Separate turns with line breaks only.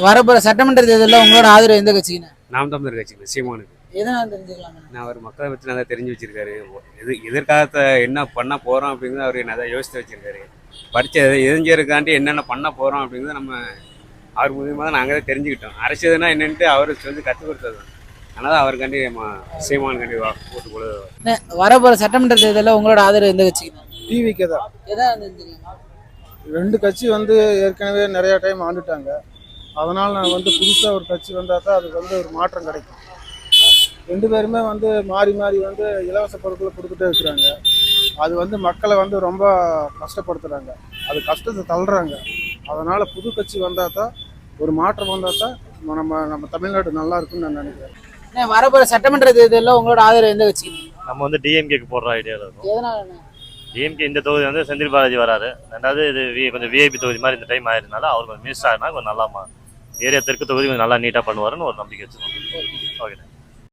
வரப்போற சட்டமன்ற தேர்தலில் உங்களோட ஆதரவு எந்த கட்சிக்குண்ணே?
நாம் தமிழர் கட்சிங்க சீமானுக்கு.
எதனால தெரிஞ்சுக்கலாம்?
நான் அவர் மக்களை பற்றி நல்லா தெரிஞ்சு வச்சிருக்காரு. எதிர்காலத்தை என்ன பண்ண போகிறோம் அப்படிங்கிறது அவர் நல்லா யோசித்து வச்சிருக்காரு. படித்த இளைஞருக்காண்டி என்னென்ன பண்ண போகிறோம் அப்படிங்கிறத நம்ம அவர் மூலியமாக தான் நாங்கள் தான் தெரிஞ்சுக்கிட்டோம். அரசியல்னா என்னென்ட்டு அவர் சொல்லி கற்றுக் கொடுத்தது. அதனால் அவருக்காண்டி சீமானுக்காண்டி போட்டு கொடுது.
வரப்போற சட்டமன்ற தேர்தலில் உங்களோட ஆதரவு எந்த கட்சிக்குண்ணே?
டிவிக்கு தான்.
எதனால தெரிஞ்சுக்கலாம்?
ரெண்டு கட்சி ஏற்கனவே நிறைய டைம் ஆண்டுட்டாங்க. அதனால் நான் புதுசாக ஒரு கட்சி வந்தால் தான் அதுக்கு ஒரு மாற்றம் கிடைக்கும். ரெண்டு பேருமே மாறி மாறி இலவச பொருட்களை கொடுத்துட்டே இருக்கிறாங்க. அது மக்களை ரொம்ப கஷ்டப்படுத்துகிறாங்க. அது கஷ்டத்தை தள்ளுறாங்க. அதனால் புது கட்சி வந்தால் தான் ஒரு மாற்றம் வந்தால் தான் நம்ம தமிழ்நாடு நல்லா இருக்குன்னு நான் நினைக்கிறேன்.
வரப்போற சட்டமன்ற தேர்தலில் உங்களோட ஆதரவு எந்த கட்சிக்கு?
நம்ம டிஎம்கேக்கு போடுற ஐடியாவில் இருக்கும்.
எதனால?
டிஎம்கே இந்த தொகுதி செந்தில் பாலாஜி வராரு. ரெண்டாவது இது கொஞ்சம் விஐபி தொகுதி மாதிரி இந்த டைம் ஆயிருந்தாலும் அவர் கொஞ்சம் மினிஸ்டர் ஆகினா கொஞ்சம் நல்லா ஏரியா தெற்கு தொகுதி கொஞ்சம் நல்லா நீட்டாக பண்ணுவாருன்னு ஒரு நம்பிக்கை வச்சுருக்கோம். ஓகே.